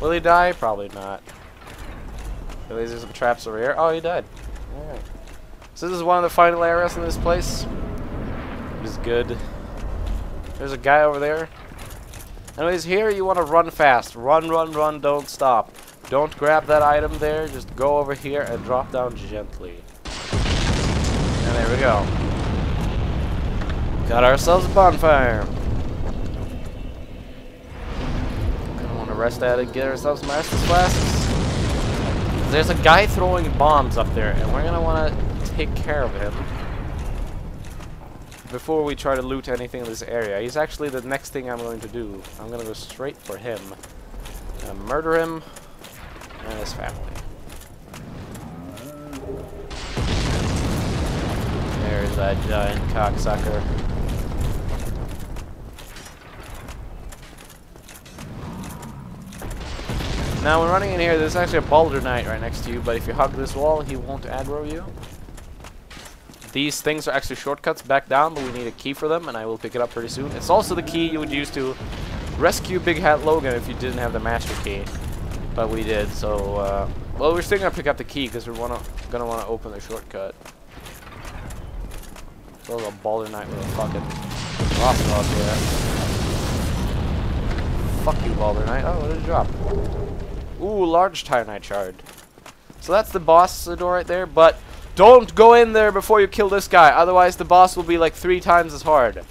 Will he die? Probably not. At least there's some traps over here. Oh, he died. Alright. So this is one of the final areas in this place. It is good. There's a guy over there. Anyways, here you want to run fast. Run, run, run, don't stop. Don't grab that item there. Just go over here and drop down gently. And there we go. Got ourselves a bonfire. Gonna want to rest at it, get ourselves some Estus flasks. There's a guy throwing bombs up there, and we're gonna want to take care of him before we try to loot anything in this area. He's actually the next thing I'm going to do. I'm gonna go straight for him. I'm gonna murder him and his family. There's that giant cocksucker. Now, when running in here, there's actually a boulder knight right next to you, but if you hug this wall, he won't aggro you. These things are actually shortcuts back down, but we need a key for them, and I will pick it up pretty soon. It's also the key you would use to rescue Big Hat Logan if you didn't have the master key. But we did, so, well, we're still gonna pick up the key, because we're gonna wanna open the shortcut. There's a boulder knight with a fucking crossbow here. Fuck you, boulder knight. Oh, what did it drop? Ooh, large titanite shard. So that's the boss door right there, but don't go in there before you kill this guy, otherwise the boss will be like 3 times as hard.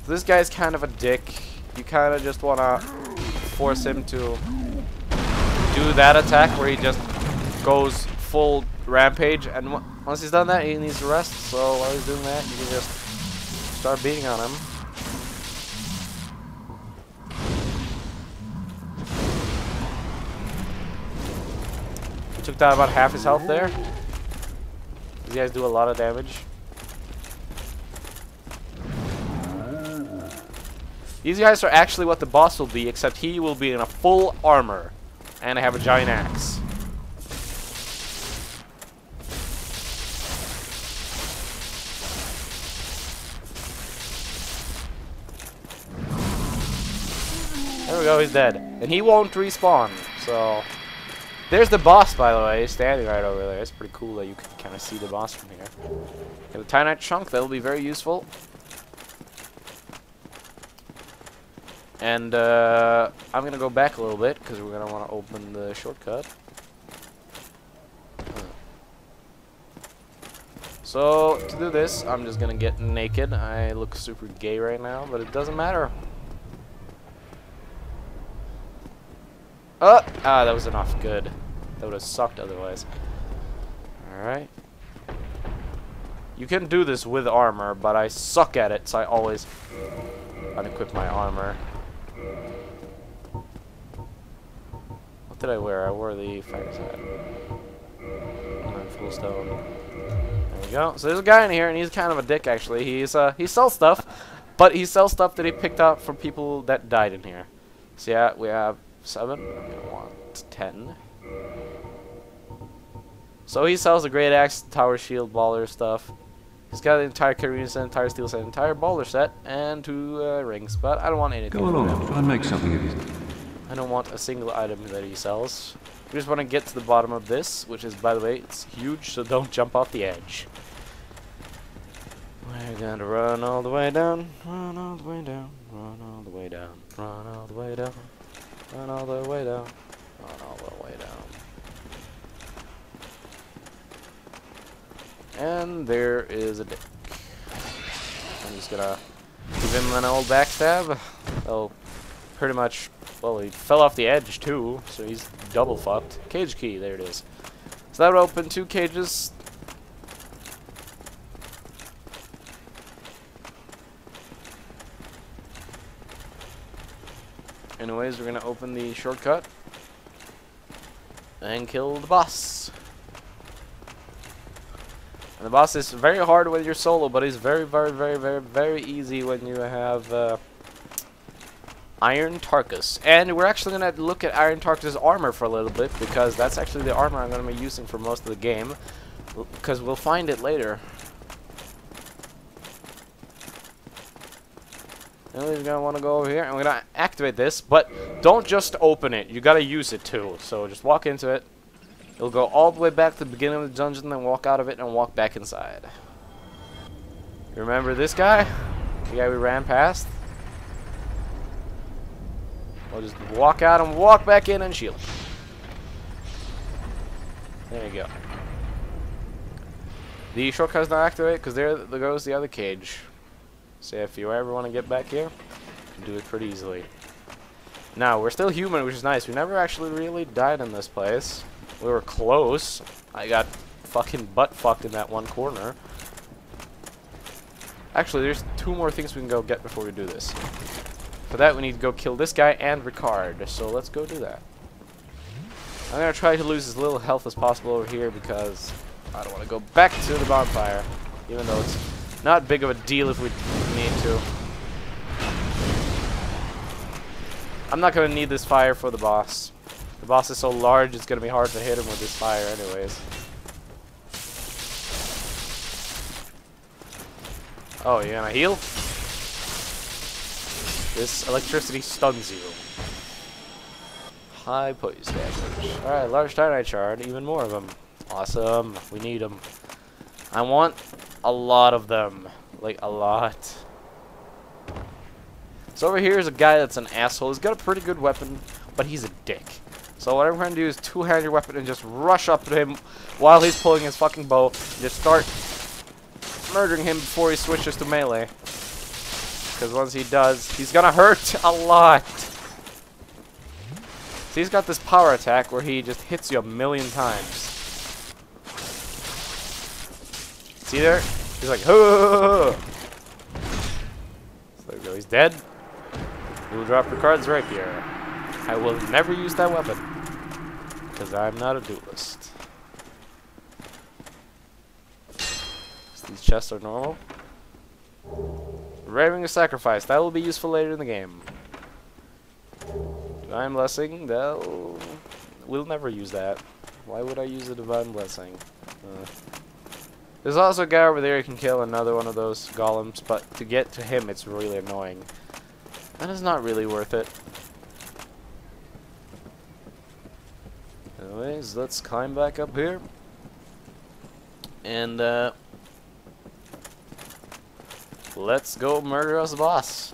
This guy's kind of a dick. You kind of just want to force him to do that attack where he just goes full rampage, and once he's done that, he needs to rest, so while he's doing that, you can just start beating on him. Took down about half his health there. These guys do a lot of damage. These guys are actually what the boss will be, except he will be in a full armor and have a giant axe. There we go, he's dead. And he won't respawn, so... There's the boss, by the way, standing right over there. It's pretty cool that you can kind of see the boss from here. Got a titanite chunk, that'll be very useful. And I'm gonna go back a little bit because we're gonna want to open the shortcut. So to do this, I'm just gonna get naked. I look super gay right now, but it doesn't matter. That was enough. Good. That would have sucked otherwise. Alright. You can do this with armor, but I suck at it, so I always unequip my armor. What did I wear? I wore the fighter's hat. I'm full stone. There we go. So there's a guy in here, and he's kind of a dick, actually. He sells stuff, but he sells stuff that he picked up from people that died in here. So yeah, we have 7. I want 10. So he sells a great axe, tower shield, baller stuff. He's got an entire carabiner set, entire steel set, entire baller set, and 2 rings. But I don't want anything. Go along, try and make something of it. I don't want a single item that he sells. We just want to get to the bottom of this, which is, by the way, it's huge, so don't jump off the edge. We're gonna run all the way down, run all the way down, run all the way down, run all the way down. Run all the way down. Run all the way down. And there is a dick. I'm just gonna give him an old backstab. Oh, pretty much. Well, he fell off the edge too, so he's double fucked. Cage key, there it is. So that would open 2 cages. Anyways, we're gonna open the shortcut and kill the boss. And the boss is very hard when you're solo, but he's very, very, very, very, very easy when you have Iron Tarkus. And we're actually gonna look at Iron Tarkus' armor for a little bit, because that's actually the armor I'm gonna be using for most of the game, because we'll find it later. And we're gonna want to go over here, and we're gonna activate this, but don't just open it. You gotta use it too. So just walk into it. It'll go all the way back to the beginning of the dungeon, then walk out of it and walk back inside. You remember this guy? The guy we ran past? We'll just walk out and walk back in and shield. There you go. The shortcut's not activated because there goes the other cage. So if you ever want to get back here, you can do it pretty easily. Now, we're still human, which is nice. We never actually really died in this place. We were close. I got fucking butt fucked in that one corner. Actually, there's 2 more things we can go get before we do this. For that, we need to go kill this guy and Ricard. So let's go do that. I'm going to try to lose as little health as possible over here because I don't want to go back to the bonfire. Even though it's not big of a deal if we need to. I'm not going to need this fire for the boss. The boss is so large, it's going to be hard to hit him with this fire anyways. Oh, you're going to heal? This electricity stuns you. High poise damage. Alright, large titanite shard. Even more of them. Awesome. We need them. I want a lot of them. Like, a lot. So over here is a guy that's an asshole. He's got a pretty good weapon, but he's a dick. So what I'm going to do is two-hand your weapon and just rush up to him while he's pulling his fucking bow. And just start murdering him before he switches to melee. Because once he does, he's going to hurt a lot. So he's got this power attack where he just hits you 1,000,000 times. See there? He's like, "Huh." So there we go. He's dead. We'll drop Ricard's rapier. I will never use that weapon because I'm not a duelist. So these chests are normal. Raving a sacrifice. That will be useful later in the game. Divine blessing. We'll never use that. Why would I use a divine blessing? There's also a guy over there who can kill another one of those golems, but to get to him, it's really annoying. That is not really worth it. Anyways, let's climb back up here. And, let's go murder us a boss.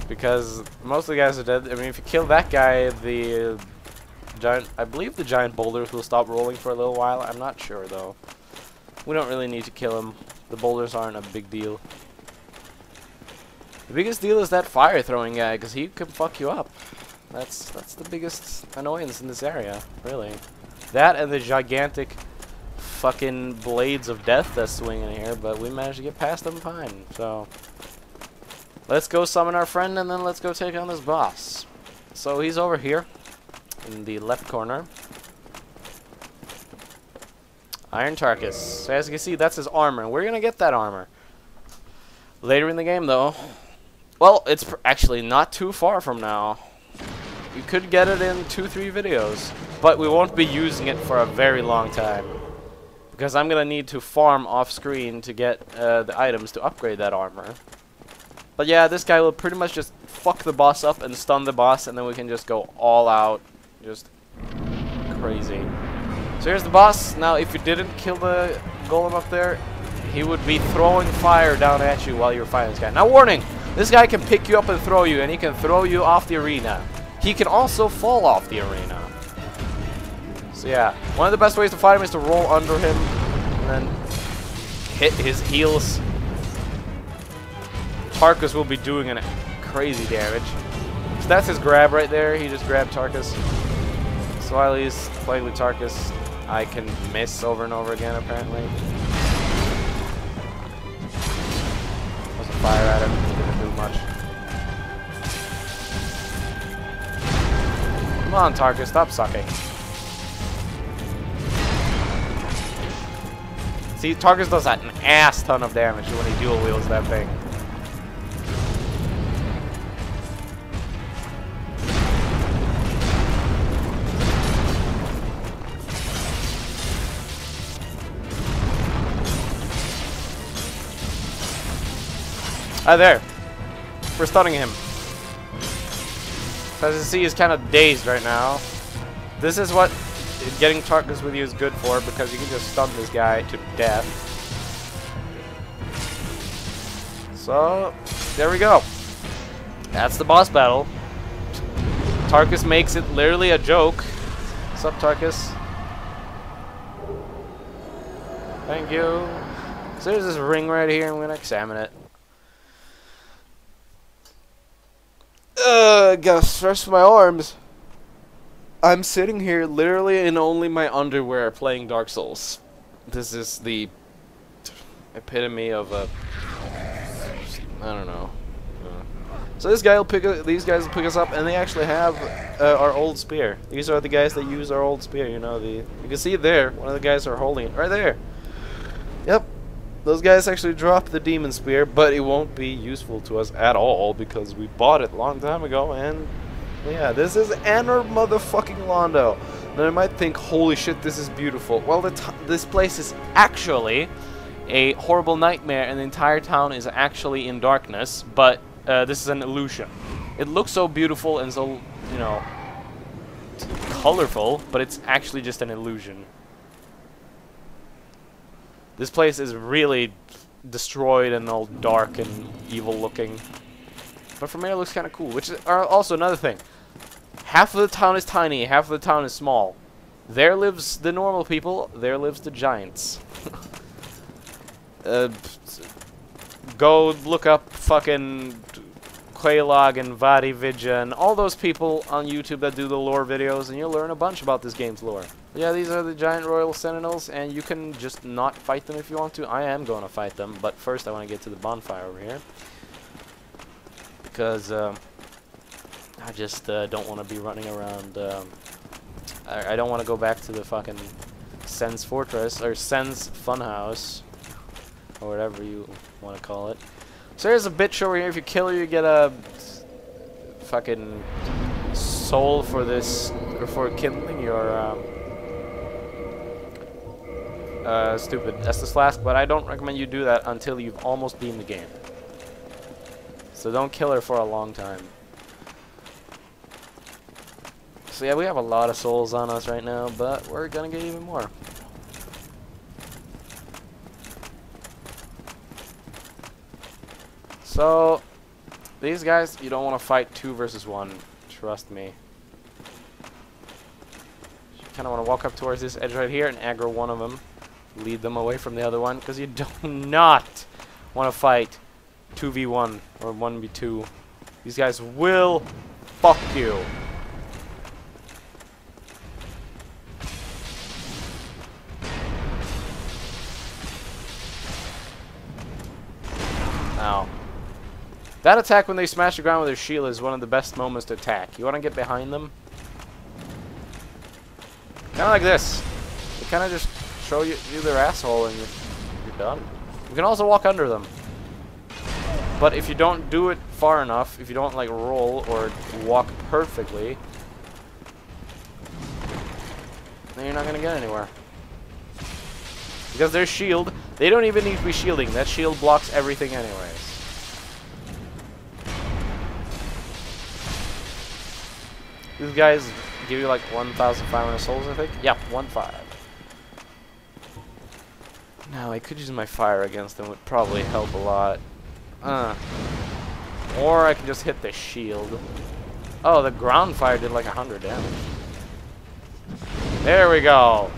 Because most of the guys are dead. I mean, if you kill that guy, the giant, I believe the giant boulders will stop rolling for a little while. I'm not sure though. We don't really need to kill him. The boulders aren't a big deal. The biggest deal is that fire throwing guy, because he can fuck you up. That's the biggest annoyance in this area, really. That and the gigantic fucking blades of death that swing in here, but we managed to get past them fine. So let's go summon our friend and then let's go take on this boss. So he's over here in the left corner. Iron Tarkus. So as you can see, that's his armor. We're going to get that armor later in the game, though. Well, it's actually not too far from now. You could get it in 2-3 videos, but we won't be using it for a very long time. Because I'm going to need to farm off-screen to get the items to upgrade that armor. But yeah, this guy will pretty much just fuck the boss up and stun the boss, and then we can just go all out. Just crazy. So here's the boss. Now, if you didn't kill the golem up there, he would be throwing fire down at you while you're fighting this guy. Now, warning! This guy can pick you up and throw you, and he can throw you off the arena. He can also fall off the arena. So yeah, one of the best ways to fight him is to roll under him and then hit his heels. Tarkus will be doing a crazy damage. So that's his grab right there. He just grabbed Tarkus. So while he's playing with Tarkus, I can miss over and over again, apparently. Wasn't fire at him. Didn't do much. Come on, Tarkus, stop sucking. See, Tarkus does an ass ton of damage when he dual wields that thing. Ah, there. We're stunning him. As you see, he's kind of dazed right now. This is what getting Tarkus with you is good for, because you can just stun this guy to death. So, there we go. That's the boss battle. Tarkus makes it literally a joke. What's up, Tarkus? Thank you. So there's this ring right here, and we're gonna examine it. Gotta stretch my arms. I'm sitting here literally in only my underwear playing Dark Souls. This is the epitome of a... I don't know. So this guy will these guys will pick us up, and they actually have our old spear. These are the guys that use our old spear. You know, you can see it there. One of the guys are holding it right there. Yep, those guys actually dropped the demon spear, but it won't be useful to us at all because we bought it a long time ago. And yeah, this is Anor motherfucking Londo. Now you might think, holy shit, this is beautiful. Well, this place is actually a horrible nightmare, and the entire town is actually in darkness. But this is an illusion. It looks so beautiful and so, you know, colorful, but it's actually just an illusion. This place is really destroyed and all dark and evil looking. But from here it looks kind of cool, which is also another thing. Half of the town is tiny, half of the town is small. There lives the normal people, there lives the giants. Go look up fucking Quaylog and Vadividya and all those people on YouTube that do the lore videos, and you'll learn a bunch about this game's lore. Yeah, these are the giant royal sentinels, and you can just not fight them if you want to. I am going to fight them, but first I want to get to the bonfire over here. Because I just don't want to be running around. I don't want to go back to the fucking Sen's Fortress, or Sen's Funhouse, or whatever you want to call it. So there's a bitch over here. If you kill her, you get a fucking soul for this, or for kindling your stupid Estus Flask, but I don't recommend you do that until you've almost beaten the game. So don't kill her for a long time. So yeah, we have a lot of souls on us right now, but we're gonna get even more. So, these guys, you don't want to fight 2 versus 1. Trust me. You kind of want to walk up towards this edge right here and aggro one of them. Lead them away from the other one, because you do not want to fight 2v1 or 1v2. These guys will fuck you. Ow. That attack when they smash the ground with their shield is one of the best moments to attack. You want to get behind them? Kind of like this. They kind of just show you their asshole and you're done. You can also walk under them. But if you don't do it far enough, if you don't like roll or walk perfectly, then you're not going to get anywhere. Because their shield, they don't even need to be shielding. That shield blocks everything anyways. These guys give you like 1,500 souls, I think. Yeah, 1,500. Now, I could use my fire against them, would probably help a lot. Or I can just hit the shield. Oh, the ground fire did like 100 damage. There we go.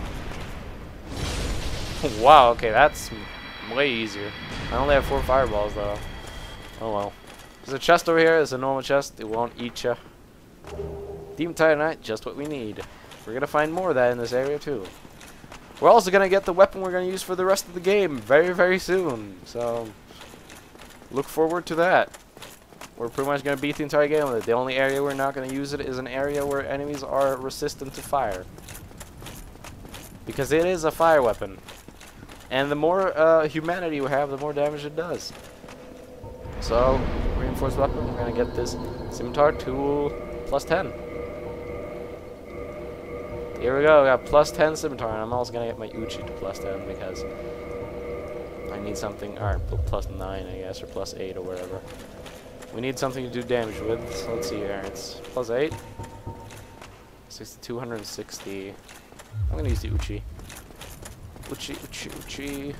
Wow, okay, that's way easier. I only have 4 fireballs, though. Oh well. There's a chest over here. There's a normal chest. It won't eat ya. Demon Titanite, just what we need. We're gonna find more of that in this area too. We're also gonna get the weapon we're gonna use for the rest of the game very, very soon. So look forward to that. We're pretty much gonna beat the entire game with it. The only area we're not gonna use it is an area where enemies are resistant to fire, because it is a fire weapon. And the more humanity you have, the more damage it does. So reinforced weapon. We're gonna get this scimitar to +10. Here we go, we got +10 scimitar, and I'm also gonna get my Uchi to +10 because I need something. Alright, plus 9, I guess, or plus 8 or whatever. We need something to do damage with. So let's see here. It's plus 8. 260. I'm gonna use the Uchi. Uchi.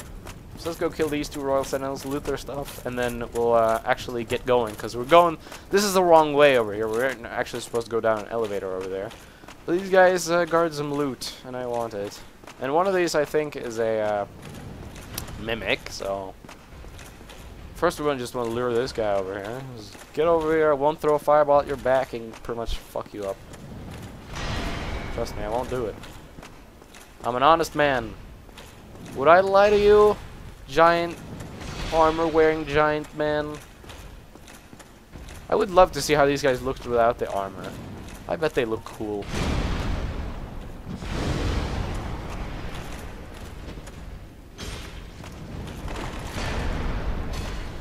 So let's go kill these 2 Royal Sentinels, loot their stuff, and then we'll actually get going. Because we're going... This is the wrong way over here. We're actually supposed to go down an elevator over there. But these guys guard some loot, and I want it. And one of these, I think, is a mimic, so... First we're going to just want to lure this guy over here. Just get over here, I won't throw a fireball at your back and pretty much fuck you up. Trust me, I won't do it. I'm an honest man. Would I lie to you, giant armor-wearing giant man? I would love to see how these guys looked without the armor. I bet they look cool.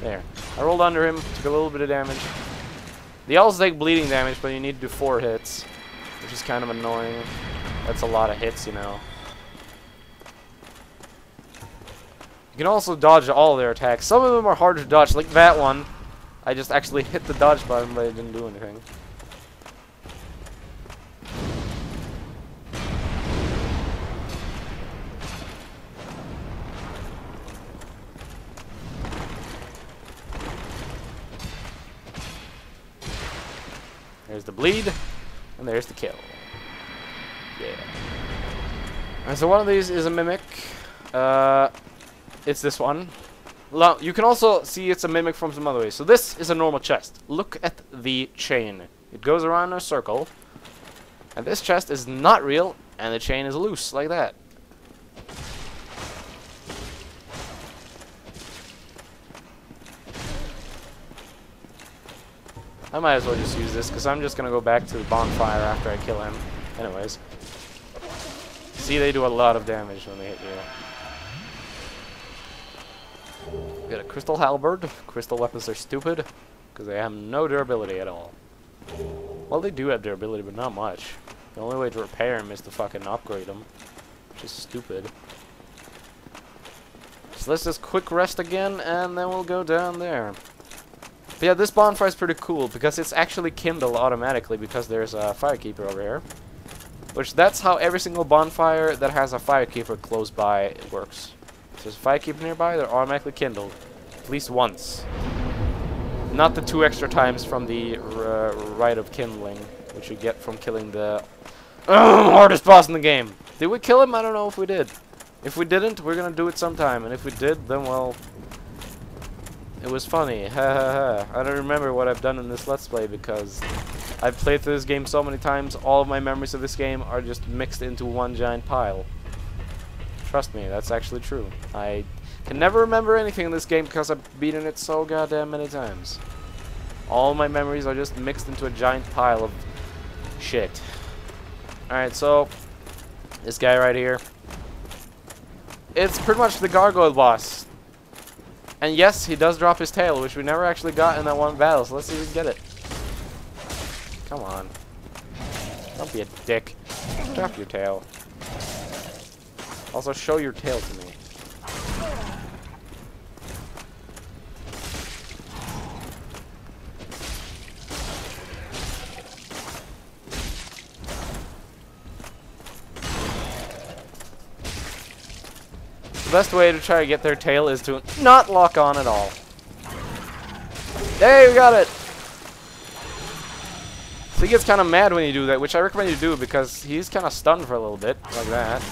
There. I rolled under him, took a little bit of damage. They also take bleeding damage, but you need to do 4 hits, which is kind of annoying. That's a lot of hits, you know. You can also dodge all their attacks. Some of them are hard to dodge, like that one. I just actually hit the dodge button, but it didn't do anything. There's the bleed, and there's the kill. Yeah. And so one of these is a mimic. It's this one. You can also see it's a mimic from some other ways. So this is a normal chest. Look at the chain. It goes around in a circle. And this chest is not real, and the chain is loose, like that. I might as well just use this, because I'm just going to go back to the bonfire after I kill him. Anyways. See, they do a lot of damage when they hit you. We got a crystal halberd. Crystal weapons are stupid, because they have no durability at all. Well, they do have durability, but not much. The only way to repair them is to fucking upgrade them, which is stupid. So let's just quick rest again, and then we'll go down there. But yeah, this bonfire is pretty cool because it's actually kindled automatically because there's a firekeeper over here. Which that's how every single bonfire that has a firekeeper close by works. If there's a firekeeper nearby, they're automatically kindled. At least once. Not the 2 extra times from the rite of kindling, which you get from killing the hardest boss in the game. Did we kill him? I don't know if we did. If we didn't, we're gonna do it sometime. And if we did, then well... It was funny, ha ha ha. I don't remember what I've done in this Let's Play because I've played through this game so many times, all of my memories of this game are just mixed into one giant pile. Trust me, that's actually true. I can never remember anything in this game because I've beaten it so goddamn many times. All my memories are just mixed into a giant pile of shit. Alright, so this guy right here. It's pretty much the gargoyle boss. And yes, he does drop his tail, which we never actually got in that one battle, so let's see if we can get it. Come on. Don't be a dick. Drop your tail. Also, show your tail to me. The best way to try to get their tail is to not lock on at all. Hey, we got it! So he gets kind of mad when you do that, which I recommend you do because he's kind of stunned for a little bit, like that.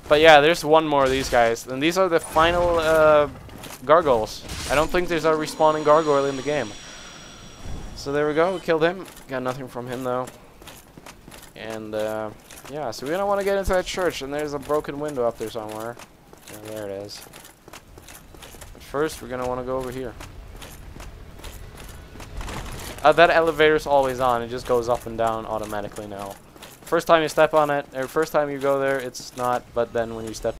But yeah, there's one more of these guys, and these are the final gargoyles. I don't think there's a respawning gargoyle in the game. So there we go, we killed him. Got nothing from him though. And yeah, so we're gonna want to get into that church, and there's a broken window up there somewhere. Yeah, there it is. But first, we're gonna want to go over here. That elevator's always on. It just goes up and down automatically now. First time you step on it, or first time you go there, it's not. But then when you step